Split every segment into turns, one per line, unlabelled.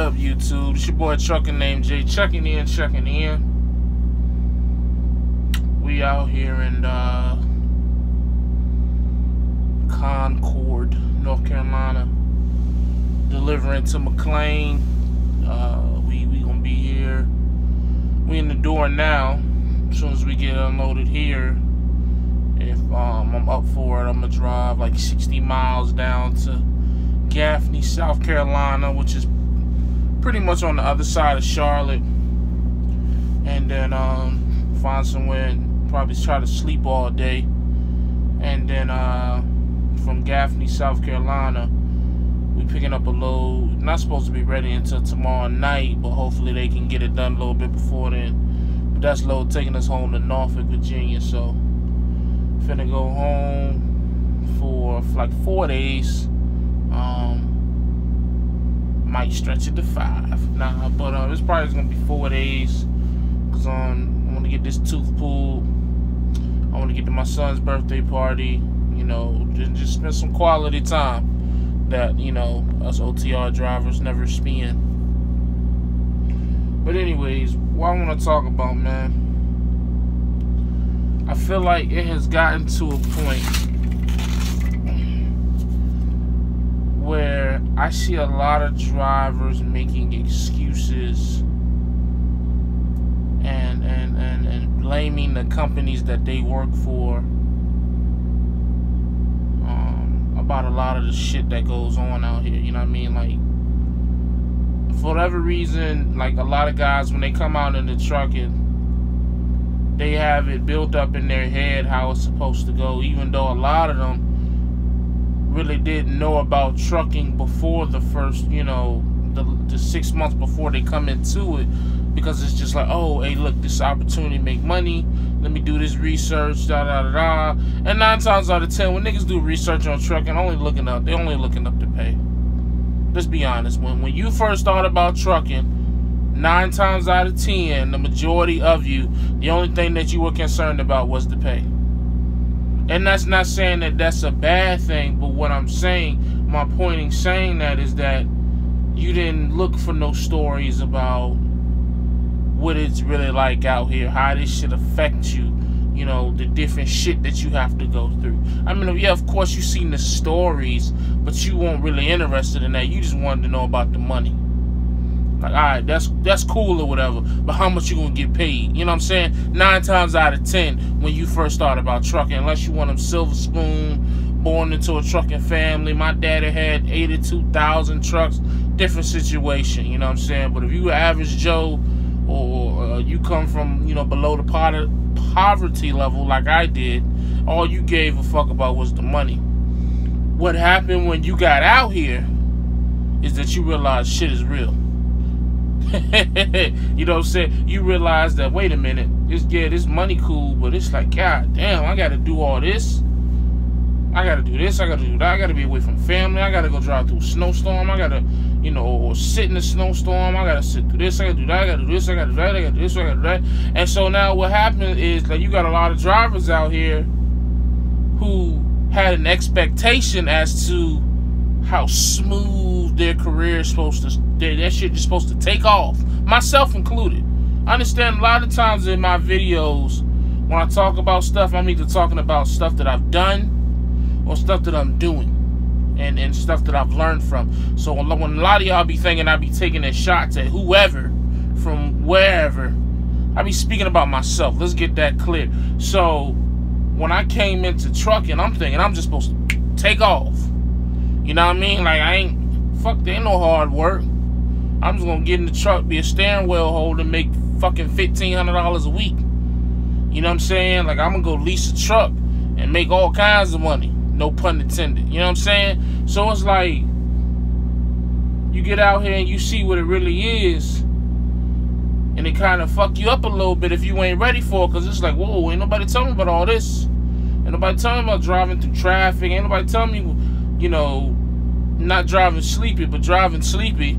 up, YouTube? It's your boy Trucking Name Jay, checking in. We out here in Concord, North Carolina, delivering to McLean. We gonna be here. We in the door now. As soon as we get unloaded here, if I'm up for it, I'm gonna drive like 60 miles down to Gaffney, South Carolina, which is pretty much on the other side of Charlotte, and then find somewhere and probably try to sleep all day, and then from Gaffney, South Carolina, we picking up a load. Not supposed to be ready until tomorrow night, but hopefully they can get it done a little bit before then. But that's load taking us home to Norfolk, Virginia. So finna go home for like 4 days. Might stretch it to 5. Nah, but it's probably gonna be 4 days, cause I want to get this tooth pulled. I want to get to my son's birthday party. You know, just spend some quality time that, you know, us OTR drivers never spend. But anyways, what I want to talk about, man, I feel like it has gotten to a point where I see a lot of drivers making excuses and blaming the companies that they work for about a lot of the shit that goes on out here. You know what I mean? Like, for whatever reason, like, a lot of guys, when they come out into trucking, they have it built up in their head how it's supposed to go, even though a lot of them really didn't know about trucking before the first, you know, the 6 months before they come into it, because it's just like, oh, hey, look, this opportunity to make money, let me do this research, da. And 9 times out of 10, when niggas do research on trucking, they're only looking up to pay. Let's be honest, when you first thought about trucking, 9 times out of 10, the majority of you, the only thing that you were concerned about was the pay. And that's not saying that that's a bad thing, but what I'm saying, my point in saying that is that you didn't look for no stories about what it's really like out here, how this shit affect you, you know, the different shit that you have to go through. I mean, yeah, of course you seen the stories, but you weren't really interested in that. You just wanted to know about the money. Like, alright, that's cool or whatever, but how much you gonna get paid? You know what I'm saying? 9 times out of 10, when you first thought about trucking, unless you want them silver spoon, born into a trucking family. My daddy had 82,000 trucks, different situation, you know what I'm saying? But if you average Joe, or you come from, you know, below the poverty level like I did, all you gave a fuck about was the money. What happened when you got out here is that you realized shit is real. You know what I'm saying? You realize that, wait a minute, this money cool, but it's like, god damn, I gotta do all this. I gotta do this, I gotta do that, I gotta be away from family, I gotta go drive through a snowstorm, I gotta, you know, or sit in a snowstorm, I gotta sit through this, I gotta do that, I gotta do this, I gotta do that, I gotta do this, I gotta do that. And so now what happened is that you got a lot of drivers out here who had an expectation as to how smooth their career is supposed to, that shit is supposed to take off, myself included. I understand a lot of times in my videos, when I talk about stuff, I'm either talking about stuff that I've done or stuff that I'm doing, and stuff that I've learned from. So when a lot of y'all be thinking I be taking a shots at whoever from wherever, I be speaking about myself. Let's get that clear. So when I came into trucking, I'm thinking I'm just supposed to take off. You know what I mean? Like, there ain't no hard work. I'm just gonna get in the truck, be a steering wheel holder, make fucking $1,500 a week. You know what I'm saying? Like, I'm gonna go lease a truck and make all kinds of money. No pun intended. You know what I'm saying? So it's like, you get out here and you see what it really is, and it kind of fuck you up a little bit if you ain't ready for it, because it's like, whoa, ain't nobody telling me about all this. Ain't nobody telling me about driving through traffic. Ain't nobody telling me, you know, not driving sleepy, but driving sleepy.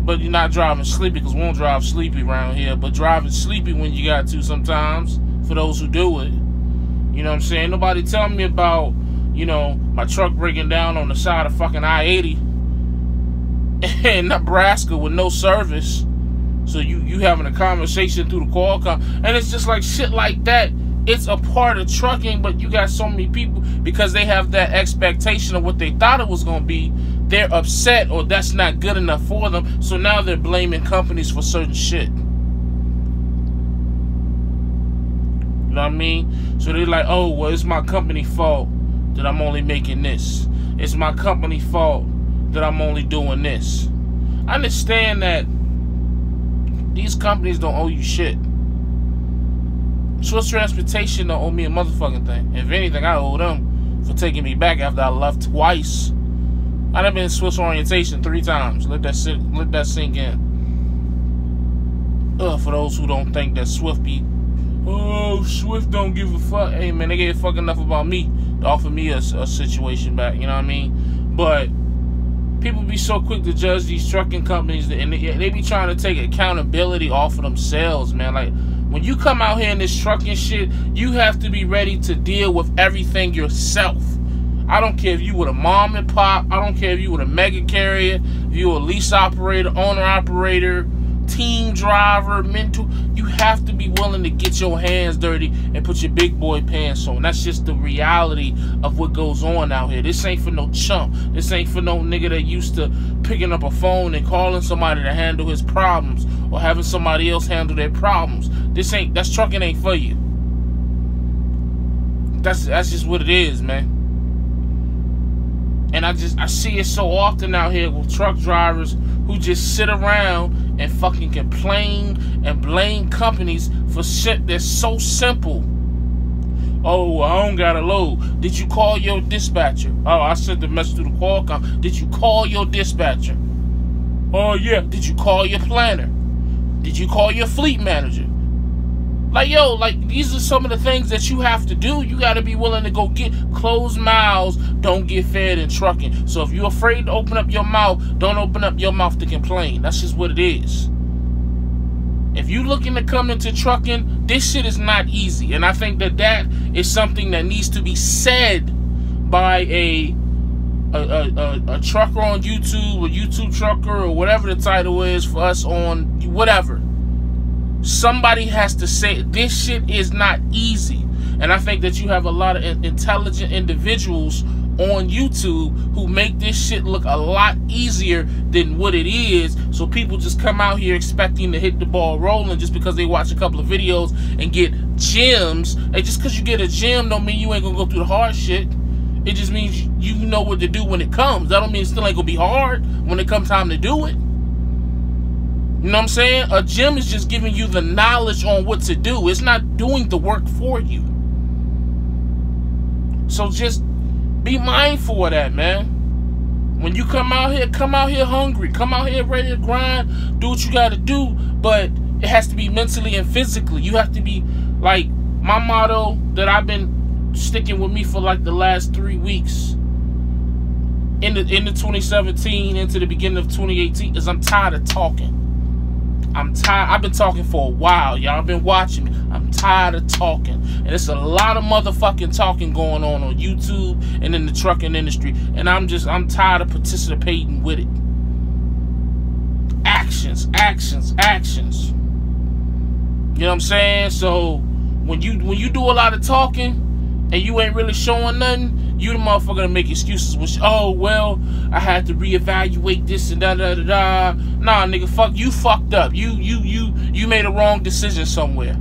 But you're not driving sleepy, because we won't drive sleepy around here, but driving sleepy when you got to sometimes, for those who do it. You know what I'm saying? Nobody telling me about, you know, my truck breaking down on the side of fucking I-80 in Nebraska with no service. So you having a conversation through the call, and it's just like shit like that. It's a part of trucking, but you got so many people, because they have that expectation of what they thought it was going to be, they're upset, or that's not good enough for them, so now they're blaming companies for certain shit. You know what I mean? So they're like, oh, well, it's my company fault that I'm only making this. It's my company fault that I'm only doing this. I understand that these companies don't owe you shit. Swift Transportation don't owe me a motherfucking thing. If anything, I owe them for taking me back after I left twice. I done been in Swift Orientation 3 times. Let that sink in. For those who don't think that Swift be, oh, Swift don't give a fuck. Hey, man, they gave a fuck enough about me to offer me a situation back. You know what I mean? But people be so quick to judge these trucking companies, and they be trying to take accountability off of themselves, man. Like, when you come out here in this trucking shit, you have to be ready to deal with everything yourself. I don't care if you were a mom and pop. I don't care if you were a mega carrier, if you were a lease operator, owner operator, team driver, mentor. You have to be willing to get your hands dirty and put your big boy pants on. That's just the reality of what goes on out here. This ain't for no chump. This ain't for no nigga that used to picking up a phone and calling somebody to handle his problems, or having somebody else handle their problems. That's trucking ain't for you. That's just what it is, man. And I see it so often out here with truck drivers who just sit around and fucking complain and blame companies for shit that's so simple. Oh, I don't got a load. Did you call your dispatcher? Oh, I sent the message to the call com. Did you call your dispatcher? Oh, yeah. Did you call your planner? Did you call your fleet manager? Like, yo, like, these are some of the things that you have to do. You got to be willing to go get closed mouths. Don't get fed in trucking. So if you're afraid to open up your mouth, don't open up your mouth to complain. That's just what it is. If you looking to come into trucking, this shit is not easy. And I think that is something that needs to be said by a trucker on YouTube, a YouTube trucker, or whatever the title is for us on whatever. Somebody has to say this shit is not easy. And I think that you have a lot of intelligent individuals on YouTube who make this shit look a lot easier than what it is. So people just come out here expecting to hit the ball rolling just because they watch a couple of videos and get gems. And just because you get a gem don't mean you ain't gonna go through the hard shit. It just means you know what to do when it comes. That don't mean it still ain't gonna be hard when it comes time to do it. You know what I'm saying? A gym is just giving you the knowledge on what to do. It's not doing the work for you. So just be mindful of that, man. When you come out here hungry. Come out here ready to grind. Do what you got to do. But it has to be mentally and physically. You have to be, like, my motto that I've been sticking with me for like the last 3 weeks. In the 2017 into the beginning of 2018 is I'm tired of talking. I'm tired. I've been talking for a while. Y'all been watching me. I'm tired of talking. And it's a lot of motherfucking talking going on YouTube and in the trucking industry. And I'm tired of participating with it. Actions, actions, actions. You know what I'm saying? So when you do a lot of talking and you ain't really showing nothing, you the motherfucker to make excuses. Which, oh, well, I had to reevaluate this and da-da-da-da. Nah, nigga, fuck, you fucked up. You made a wrong decision somewhere.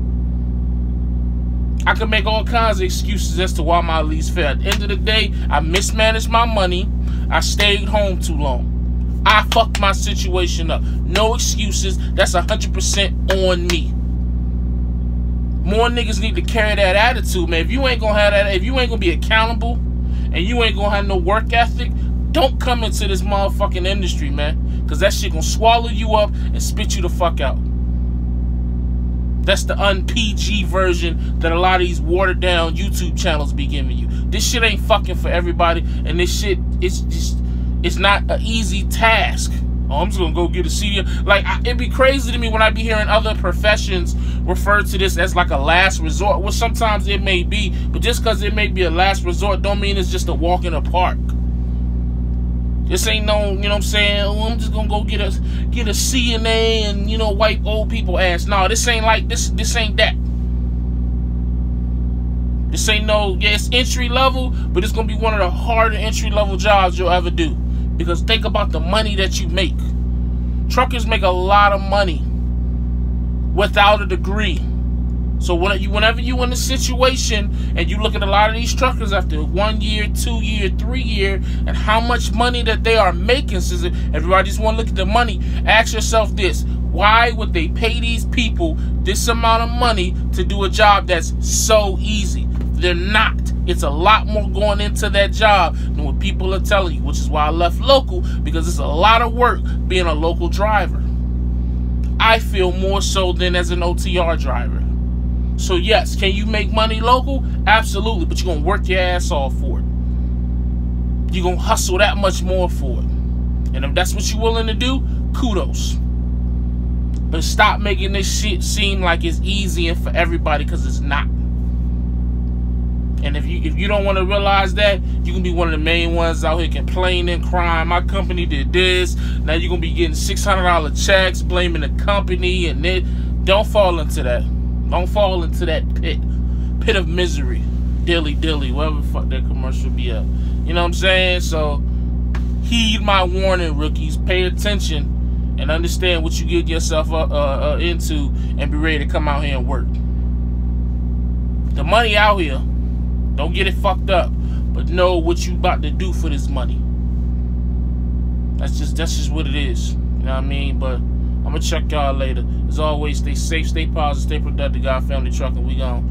I can make all kinds of excuses as to why my lease failed. At the end of the day, I mismanaged my money. I stayed home too long. I fucked my situation up. No excuses. That's 100% on me. More niggas need to carry that attitude, man. If you ain't gonna have that, if you ain't gonna be accountable, and you ain't gonna have no work ethic, don't come into this motherfucking industry, man. Because that shit gonna swallow you up and spit you the fuck out. That's the un-PG version that a lot of these watered down YouTube channels be giving you. This shit ain't fucking for everybody, and this shit, it's not an easy task. Oh, I'm just gonna go get a CD. Like, it'd be crazy to me when I be hearing other professions refer to this as like a last resort. Well, sometimes it may be, but just because it may be a last resort don't mean it's just a walk in the park. This ain't no, you know what I'm saying, oh, I'm just gonna go get a CNA and, you know, wipe old people ass. No, this ain't like, this ain't that. This ain't no, yeah, it's entry level, but it's gonna be one of the harder entry level jobs you'll ever do. Because think about the money that you make. Truckers make a lot of money without a degree. So whenever you in a situation and you look at a lot of these truckers after 1 year, 2 year, 3 year, and how much money that they are making, since everybody just want to look at the money, ask yourself this: why would they pay these people this amount of money to do a job that's so easy? They're not. It's a lot more going into that job than what people are telling you, which is why I left local, because it's a lot of work being a local driver. I feel more so than as an OTR driver. So yes, can you make money local? Absolutely, but you're going to work your ass off for it. You're going to hustle that much more for it. And if that's what you're willing to do, kudos. But stop making this shit seem like it's easy and for everybody, because it's not. And if you don't want to realize that, you can be one of the main ones out here complaining, crying, my company did this. Now you're going to be getting $600 checks, blaming the company, and it. Don't fall into that. Don't fall into that pit of misery. Dilly, whatever the fuck that commercial be at. You know what I'm saying? So, heed my warning, rookies. Pay attention and understand what you get yourself into, and be ready to come out here and work. The money out here, don't get it fucked up, but know what you about to do for this money. That's just what it is. You know what I mean? But I'm gonna check y'all later. As always, stay safe, stay positive, stay productive. God, family, trucking. We gone.